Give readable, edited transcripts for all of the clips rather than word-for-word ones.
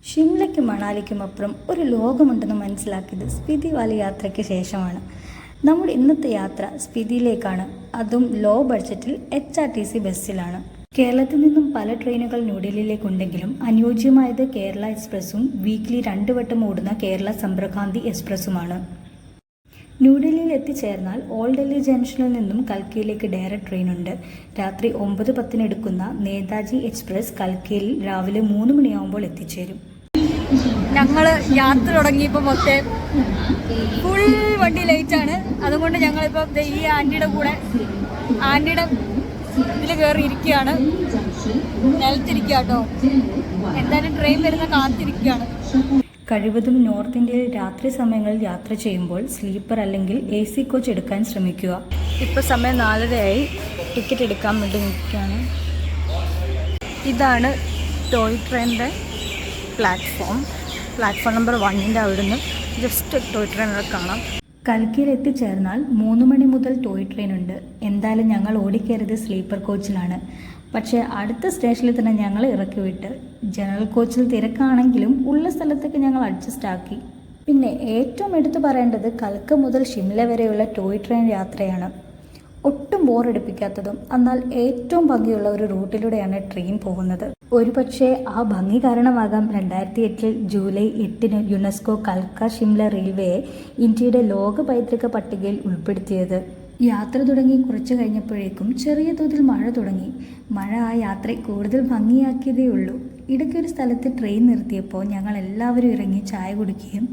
ഷിംലയ്ക്കും മണാലിക്കും അപ്പുറം ഒരു ലോകമുണ്ടെന്ന് മനസ്സിലാക്കിയത് സ്പിതി വാലി യാത്രയ്ക്ക് ശേഷമാണ്. നമ്മുടെ ഇന്നത്തെ യാത്ര സ്പിതിയിലേക്കാണ്. അതും ലോ ബഡ്ജറ്റിൽ HRTC ബസ്സിലാണ്. കേരളത്തിൽ നിന്നും പല ട്രെയിനുകൾ ന്യൂഡൽഹിയിലേക്കുണ്ടെങ്കിലും അനുയോജ്യമായത് കേരള എക്സ്പ്രസും വീക്ക്ലി 2 വട്ടം ഓടുന്ന കേരള സമ്പർക്രാന്തി എക്സ്പ്രസുമാണ്. ന്യൂഡൽഹിയിൽ എത്തിച്ചേർന്നാൽ ഓൾഡ് ഡൽഹി ജംഗ്ഷനിൽ നിന്നും കൽക്കയിലേക്ക് ഡയറക്റ്റ് ട്രെയിനുണ്ട്. രാത്രി 9:10 എടുക്കുന്ന നേതാജി എക്സ്പ്രസ് കൽക്കയിൽ രാവിലെ 3 മണിയാകുമ്പോൾ എത്തിച്ചേരും. ഞങ്ങൾ യാത്ര തുടങ്ങിയപ്പോൾ മൊത്തം ഫുൾ വണ്ടി ലേറ്റാണ്. അതുകൊണ്ട് ഞങ്ങളിപ്പോൾ ഈ ആൻറ്റിയുടെ കൂടെ ആൻറ്റിയുടെ ഇതിൽ കയറി ഇരിക്കുകയാണ്. നിലത്തിരിക്കുക കേട്ടോ. എന്തായാലും ട്രെയിൻ വരുന്ന കാത്തിരിക്കുകയാണ്. കഴിവതും നോർത്ത് ഇന്ത്യയിൽ രാത്രി സമയങ്ങളിൽ യാത്ര ചെയ്യുമ്പോൾ സ്ലീപ്പർ അല്ലെങ്കിൽ AC കോച്ച് എടുക്കാൻ ശ്രമിക്കുക. ഇപ്പോൾ സമയം 4:30 ടിക്കറ്റ് എടുക്കാൻ വേണ്ടി നിൽക്കുകയാണ്. ഇതാണ് ടോയ് ട്രെയിനിൻ്റെ പ്ലാറ്റ്ഫോം നമ്പർ 1ൻ്റെ അവിടുന്ന് ജസ്റ്റ് ടോയ് ട്രെയിനിൽ കാണാം. കൽക്കയിൽ എത്തിച്ചേർന്നാൽ 3 മണി മുതൽ ടോയ് ട്രെയിൻ ഉണ്ട്. എന്തായാലും ഞങ്ങൾ ഓടിക്കയറിയത് സ്ലീപ്പർ കോച്ചിലാണ്. പക്ഷേ അടുത്ത സ്റ്റേഷനിൽ തന്നെ ഞങ്ങൾ ഇറക്കി വിട്ട്. ജനറൽ കോച്ചിൽ തിരക്കാണെങ്കിലും ഉള്ള സ്ഥലത്തേക്ക് ഞങ്ങൾ അഡ്ജസ്റ്റ് ആക്കി. പിന്നെ ഏറ്റവും എടുത്തു പറയേണ്ടത് കൽക്ക മുതൽ ഷിംല വരെയുള്ള ടോയ് ട്രെയിൻ യാത്രയാണ്. ഒട്ടും ബോറടിപ്പിക്കാത്തതും എന്നാൽ ഏറ്റവും ഭംഗിയുള്ള ഒരു റൂട്ടിലൂടെയാണ് ട്രെയിൻ പോകുന്നത്. ഒരുപക്ഷെ ആ ഭംഗി കാരണമാകാം 2008 ജൂലൈ 8 യുനെസ്കോ കൽക്ക ഷിംല റെയിൽവേയെ ഇന്ത്യയുടെ ലോക പൈതൃക പട്ടികയിൽ ഉൾപ്പെടുത്തിയത്. യാത്ര തുടങ്ങി കുറച്ച് കഴിഞ്ഞപ്പോഴേക്കും ചെറിയ തോതിൽ മഴ തുടങ്ങി. മഴ ആ യാത്ര കൂടുതൽ ഭംഗിയാക്കിയതേ ഉള്ളൂ. ഇടയ്ക്കൊരു സ്ഥലത്ത് ട്രെയിൻ നിർത്തിയപ്പോൾ ഞങ്ങൾ എല്ലാവരും ഇറങ്ങി ചായ കുടിക്കുകയും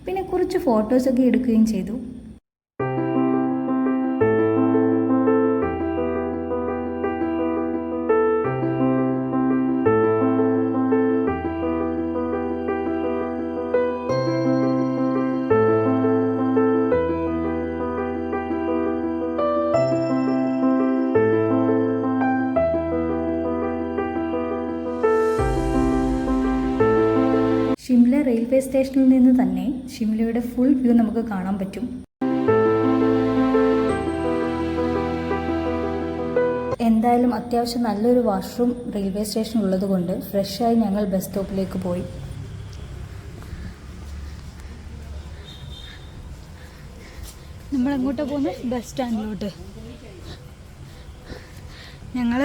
പിന്നെ കുറച്ച് ഫോട്ടോസൊക്കെ എടുക്കുകയും ചെയ്തു. ഷിംല റെയിൽവേ സ്റ്റേഷനിൽ നിന്ന് തന്നെ ഷിംലയുടെ ഫുൾ വ്യൂ നമുക്ക് കാണാൻ പറ്റും. എന്തായാലും അത്യാവശ്യം നല്ലൊരു വാഷ്റൂം റെയിൽവേ സ്റ്റേഷൻ ഉള്ളതുകൊണ്ട് ഫ്രഷായി ഞങ്ങൾ ബസ് സ്റ്റോപ്പിലേക്ക് പോയി. നമ്മളെങ്ങോട്ടാ പോകുന്നത്? ബസ് സ്റ്റാൻഡിലോട്ട്. ഞങ്ങൾ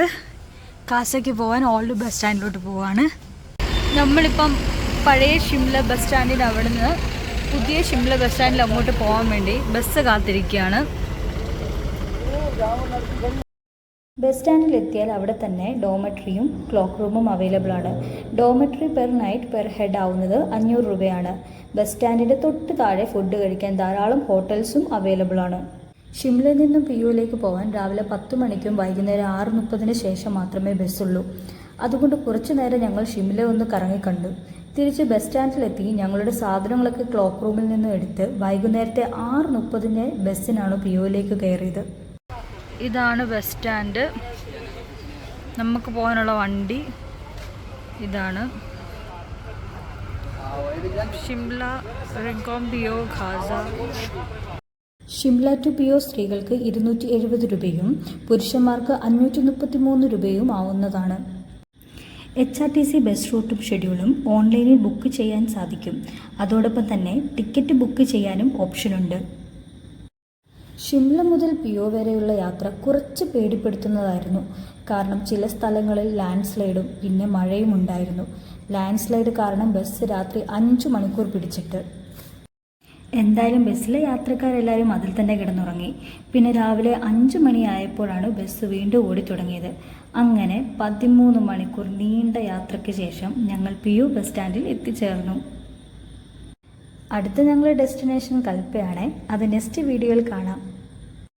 കാസയ്ക്ക് പോകാൻ ഓൾഡ് ബസ് സ്റ്റാൻഡിലോട്ട് പോവാണ്. നമ്മളിപ്പം പഴയ ഷിംല ബസ് സ്റ്റാൻഡിൻ്റെ അവിടെ നിന്ന് പുതിയ ഷിംല ബസ് സ്റ്റാൻഡിൽ അങ്ങോട്ട് പോകാൻ വേണ്ടി ബസ് കാത്തിരിക്കുകയാണ്. ബസ് സ്റ്റാൻഡിൽ എത്തിയാൽ അവിടെ തന്നെ ഡോമെട്രിയും ക്ലോക്ക് റൂമും അവൈലബിൾ ആണ്. Dormitory per night per head ആവുന്നത് 500 രൂപയാണ്. ബസ് സ്റ്റാൻഡിൻ്റെ തൊട്ട് താഴെ ഫുഡ് കഴിക്കാൻ ധാരാളം ഹോട്ടൽസും അവൈലബിൾ ആണ്. ഷിംലയിൽ നിന്നും പിയുവിലേക്ക് പോകാൻ രാവിലെ 10 മണിക്കും വൈകുന്നേരം 6:30 ശേഷം മാത്രമേ ബസ്സുള്ളൂ. അതുകൊണ്ട് കുറച്ചു നേരം ഞങ്ങൾ ഷിംല ഒന്ന് കറങ്ങിക്കണ്ടു. തിരിച്ച് ബസ് സ്റ്റാൻഡിലെത്തി ഞങ്ങളുടെ സാധനങ്ങളൊക്കെ ക്ലോക്ക് റൂമിൽ നിന്ന് എടുത്ത് വൈകുന്നേരത്തെ 6:30 ബസ്സിനാണ് പിയുവിലേക്ക് കയറിയത്. ഇതാണ് ബസ് സ്റ്റാൻഡ്. നമുക്ക് പോകാനുള്ള വണ്ടി ഇതാണ്. ഷിംല റിംകോം പിയോ ഖാസ. ഷിംല ടു പിയോ സ്ത്രീകൾക്ക് 270 രൂപയും പുരുഷന്മാർക്ക് 533 രൂപയും ആവുന്നതാണ്. HRTC ബസ് റൂട്ടും ഷെഡ്യൂളും ഓൺലൈനിൽ ബുക്ക് ചെയ്യാൻ സാധിക്കും. അതോടൊപ്പം തന്നെ ടിക്കറ്റ് ബുക്ക് ചെയ്യാനും ഓപ്ഷനുണ്ട്. ഷിംല മുതൽ പിയോ വരെയുള്ള യാത്ര കുറച്ച് പേടിപ്പെടുത്തുന്നതായിരുന്നു. കാരണം ചില സ്ഥലങ്ങളിൽ ലാൻഡ് സ്ലൈഡും പിന്നെ മഴയും ഉണ്ടായിരുന്നു. ലാൻഡ് സ്ലൈഡ് കാരണം ബസ് രാത്രി 5 മണിക്കൂർ പിടിച്ചിട്ട്. എന്തായാലും ബസ്സിലെ യാത്രക്കാരെല്ലാവരും അതിൽ തന്നെ കിടന്നുറങ്ങി. പിന്നെ രാവിലെ 5 മണിയായപ്പോഴാണ് ബസ് വീണ്ടും ഓടി തുടങ്ങിയത്. അങ്ങനെ 13 മണിക്കൂർ നീണ്ട യാത്രയ്ക്ക് ശേഷം ഞങ്ങൾ പിയു ബസ് സ്റ്റാൻഡിൽ എത്തിച്ചേർന്നു. അടുത്ത ഞങ്ങളുടെ ഡെസ്റ്റിനേഷൻ കൽപ്പയാണ്. അത് നെക്സ്റ്റ് വീഡിയോയിൽ കാണാം.